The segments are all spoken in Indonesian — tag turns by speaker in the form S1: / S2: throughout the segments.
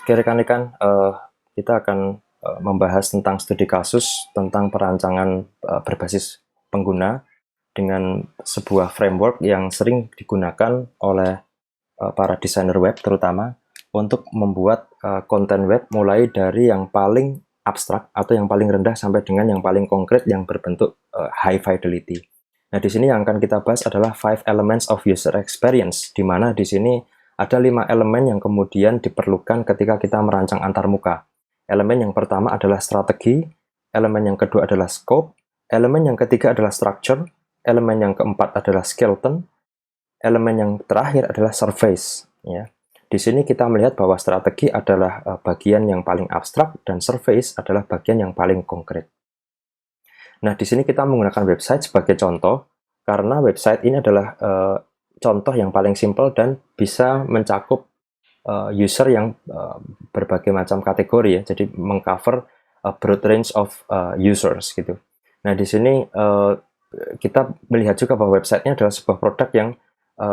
S1: Oke rekan-rekan, kita akan membahas tentang studi kasus tentang perancangan berbasis pengguna dengan sebuah framework yang sering digunakan oleh para desainer web terutama untuk membuat konten web mulai dari yang paling abstrak atau yang paling rendah sampai dengan yang paling konkret yang berbentuk high fidelity. Nah, di sini yang akan kita bahas adalah 5 elements of user experience, di mana di sini ada 5 elemen yang kemudian diperlukan ketika kita merancang antarmuka. Elemen yang pertama adalah strategi, elemen yang kedua adalah scope, elemen yang ketiga adalah structure, elemen yang keempat adalah skeleton, elemen yang terakhir adalah surface. Ya. Di sini kita melihat bahwa strategi adalah bagian yang paling abstrak dan surface adalah bagian yang paling konkret. Nah, di sini kita menggunakan website sebagai contoh, karena website ini adalah contoh yang paling simpel dan bisa mencakup user yang berbagai macam kategori ya, jadi mengcover broad range of users gitu. Nah di sini kita melihat juga bahwa websitenya adalah sebuah produk yang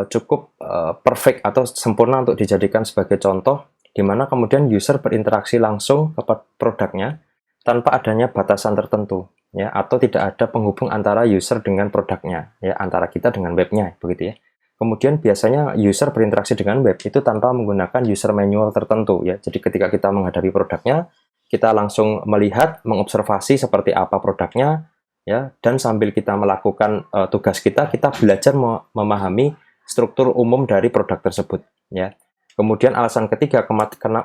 S1: cukup perfect atau sempurna untuk dijadikan sebagai contoh, di mana kemudian user berinteraksi langsung kepada produknya tanpa adanya batasan tertentu ya, atau tidak ada penghubung antara user dengan produknya ya, antara kita dengan webnya begitu ya. Kemudian biasanya user berinteraksi dengan web itu tanpa menggunakan user manual tertentu ya. Jadi ketika kita menghadapi produknya, kita langsung melihat, mengobservasi seperti apa produknya ya, dan sambil kita melakukan tugas kita belajar memahami struktur umum dari produk tersebut ya. Kemudian alasan ketiga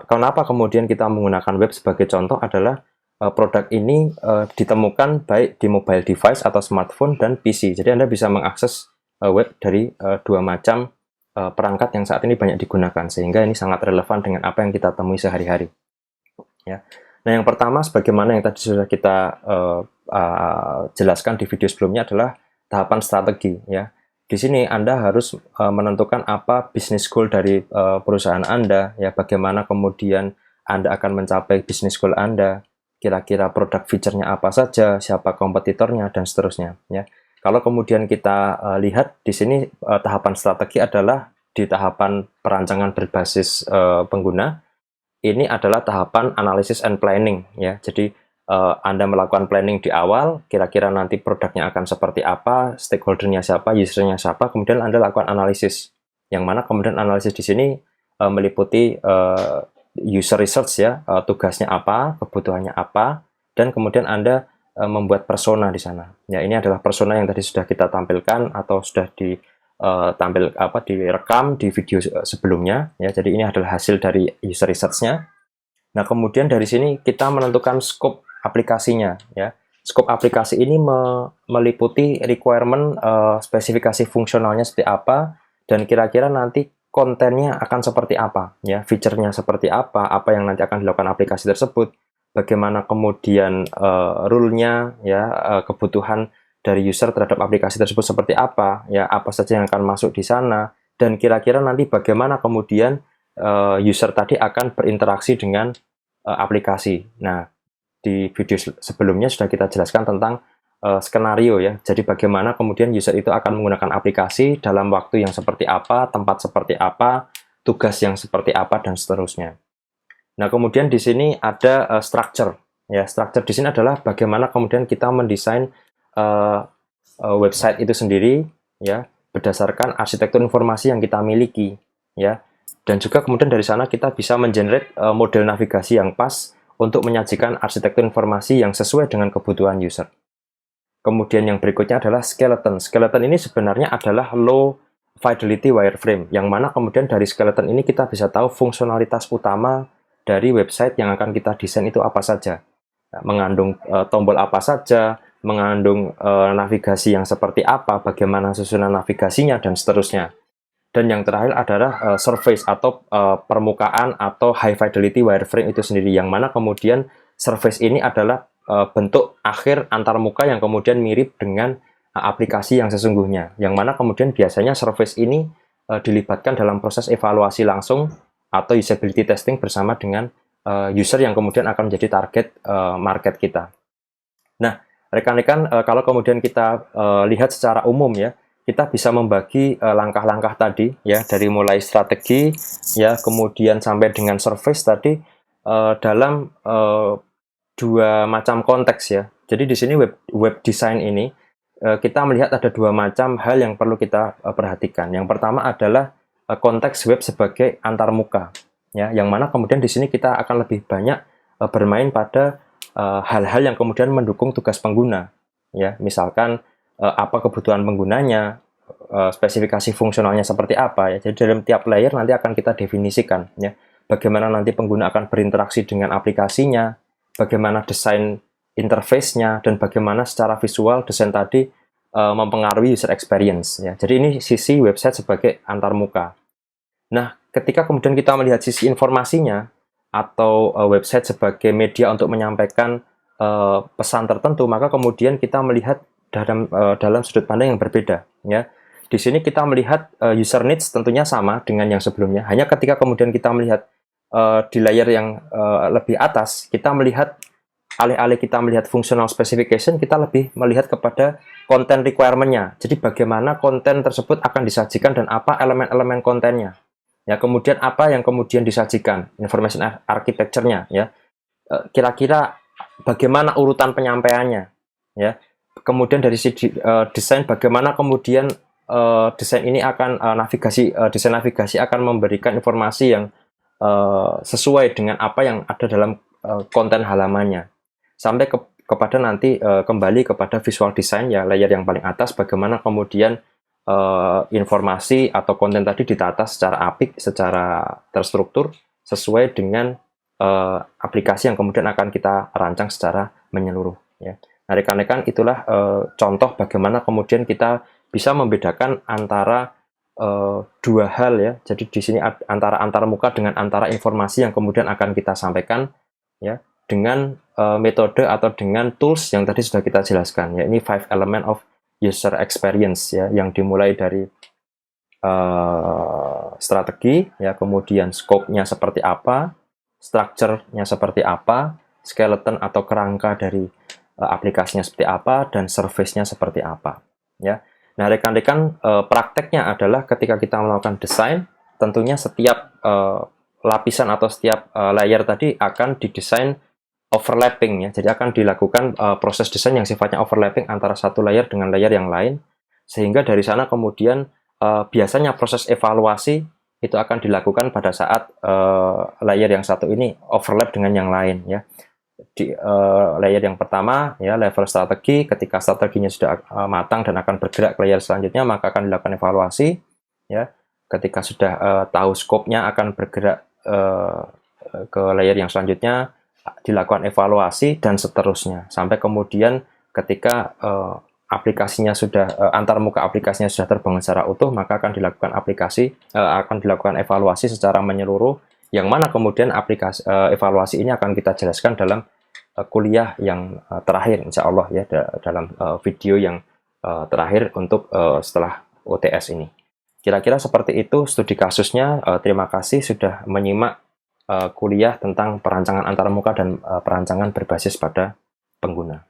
S1: kenapa kemudian kita menggunakan web sebagai contoh adalah produk ini ditemukan baik di mobile device atau smartphone dan PC. Jadi Anda bisa mengakses web dari dua macam perangkat yang saat ini banyak digunakan, sehingga ini sangat relevan dengan apa yang kita temui sehari-hari ya. Nah yang pertama, sebagaimana yang tadi sudah kita jelaskan di video sebelumnya, adalah tahapan strategi ya. Di sini Anda harus menentukan apa bisnis goal dari perusahaan Anda ya, bagaimana kemudian Anda akan mencapai bisnis goal Anda, kira-kira produk feature-nya apa saja, siapa kompetitornya, dan seterusnya ya. Kalau kemudian kita lihat di sini tahapan strategi adalah di tahapan perancangan berbasis pengguna, ini adalah tahapan analysis and planning ya. Jadi Anda melakukan planning di awal, kira-kira nanti produknya akan seperti apa, stakeholder-nya siapa, user-nya siapa, kemudian Anda lakukan analisis. Yang mana kemudian analisis di sini meliputi user research ya, tugasnya apa, kebutuhannya apa, dan kemudian Anda membuat persona di sana. Ya, ini adalah persona yang tadi sudah kita tampilkan atau sudah direkam di video sebelumnya ya. Jadi ini adalah hasil dari user research-nya. Nah, kemudian dari sini kita menentukan scope aplikasinya ya. Scope aplikasi ini meliputi requirement spesifikasi fungsionalnya seperti apa, dan kira-kira nanti kontennya akan seperti apa ya, feature-nya seperti apa yang nanti akan dilakukan aplikasi tersebut. Bagaimana kemudian rule-nya ya, kebutuhan dari user terhadap aplikasi tersebut seperti apa ya, apa saja yang akan masuk di sana, dan kira-kira nanti bagaimana kemudian user tadi akan berinteraksi dengan aplikasi. Nah, di video sebelumnya sudah kita jelaskan tentang skenario ya, jadi bagaimana kemudian user itu akan menggunakan aplikasi dalam waktu yang seperti apa, tempat seperti apa, tugas yang seperti apa, dan seterusnya. Nah, kemudian di sini ada structure. Ya, structure di sini adalah bagaimana kemudian kita mendesain website itu sendiri, ya, berdasarkan arsitektur informasi yang kita miliki, ya. Dan juga kemudian dari sana kita bisa mengenerate model navigasi yang pas untuk menyajikan arsitektur informasi yang sesuai dengan kebutuhan user. Kemudian yang berikutnya adalah skeleton. Skeleton ini sebenarnya adalah low fidelity wireframe, yang mana kemudian dari skeleton ini kita bisa tahu fungsionalitas utama dari website yang akan kita desain itu apa saja, mengandung tombol apa saja, mengandung navigasi yang seperti apa, bagaimana susunan navigasinya, dan seterusnya. Dan yang terakhir adalah surface atau permukaan atau high fidelity wireframe itu sendiri, yang mana kemudian surface ini adalah bentuk akhir antarmuka yang kemudian mirip dengan aplikasi yang sesungguhnya, yang mana kemudian biasanya surface ini dilibatkan dalam proses evaluasi langsung atau usability testing bersama dengan user yang kemudian akan menjadi target market kita. Nah, rekan-rekan, kalau kemudian kita lihat secara umum ya, kita bisa membagi langkah-langkah tadi ya, dari mulai strategi ya, kemudian sampai dengan surface tadi, dalam dua macam konteks ya. Jadi di sini web design ini kita melihat ada dua macam hal yang perlu kita perhatikan. Yang pertama adalah konteks web sebagai antarmuka, ya, yang mana kemudian di sini kita akan lebih banyak bermain pada hal-hal yang kemudian mendukung tugas pengguna, ya, misalkan apa kebutuhan penggunanya, spesifikasi fungsionalnya seperti apa, ya. Jadi dalam tiap layer nanti akan kita definisikan, ya, bagaimana nanti pengguna akan berinteraksi dengan aplikasinya, bagaimana desain interface-nya, dan bagaimana secara visual desain tadi mempengaruhi user experience, ya. Jadi ini sisi website sebagai antarmuka. Nah, ketika kemudian kita melihat sisi informasinya atau website sebagai media untuk menyampaikan pesan tertentu, maka kemudian kita melihat dalam sudut pandang yang berbeda, ya. Di sini kita melihat user needs tentunya sama dengan yang sebelumnya. Hanya ketika kemudian kita melihat di layer yang lebih atas, kita melihat alih-alih kita melihat functional specification, kita lebih melihat kepada content requirement-nya. Jadi bagaimana konten tersebut akan disajikan dan apa elemen-elemen kontennya. Ya, kemudian apa yang kemudian disajikan, information architecture-nya, ya. Kira-kira bagaimana urutan penyampaiannya, ya. Kemudian dari sisi desain, bagaimana kemudian desain ini akan desain navigasi akan memberikan informasi yang sesuai dengan apa yang ada dalam konten halamannya. Sampai kepada nanti kembali kepada visual design, ya, layer yang paling atas, bagaimana kemudian informasi atau konten tadi ditata secara apik, secara terstruktur, sesuai dengan aplikasi yang kemudian akan kita rancang secara menyeluruh, ya. Nah, rekan-rekan, itulah contoh bagaimana kemudian kita bisa membedakan antara dua hal, ya. Jadi di sini antara antarmuka dengan antara informasi yang kemudian akan kita sampaikan, ya, dengan metode atau dengan tools yang tadi sudah kita jelaskan, ya. Ini 5 element of user experience, ya, yang dimulai dari strategi, ya, kemudian scope-nya seperti apa, structure-nya seperti apa, skeleton atau kerangka dari aplikasinya seperti apa, dan service-nya seperti apa, ya. Nah, rekan-rekan, prakteknya adalah ketika kita melakukan desain, tentunya setiap lapisan atau setiap layer tadi akan didesain overlapping, ya. Jadi akan dilakukan proses desain yang sifatnya overlapping antara satu layer dengan layer yang lain, sehingga dari sana kemudian biasanya proses evaluasi itu akan dilakukan pada saat layer yang satu ini overlap dengan yang lain, ya. Di layer yang pertama, ya, level strategi, ketika strateginya sudah matang dan akan bergerak ke layer selanjutnya, maka akan dilakukan evaluasi, ya. Ketika sudah tahu scope-nya, akan bergerak ke layer yang selanjutnya, dilakukan evaluasi, dan seterusnya sampai kemudian ketika aplikasinya sudah antarmuka aplikasinya sudah terbangun secara utuh, maka akan dilakukan evaluasi secara menyeluruh, yang mana kemudian evaluasi ini akan kita jelaskan dalam kuliah yang terakhir, insya Allah, ya, dalam video yang terakhir untuk setelah OTS ini. Kira-kira seperti itu studi kasusnya. Terima kasih sudah menyimak kuliah tentang perancangan antarmuka dan perancangan berbasis pada pengguna.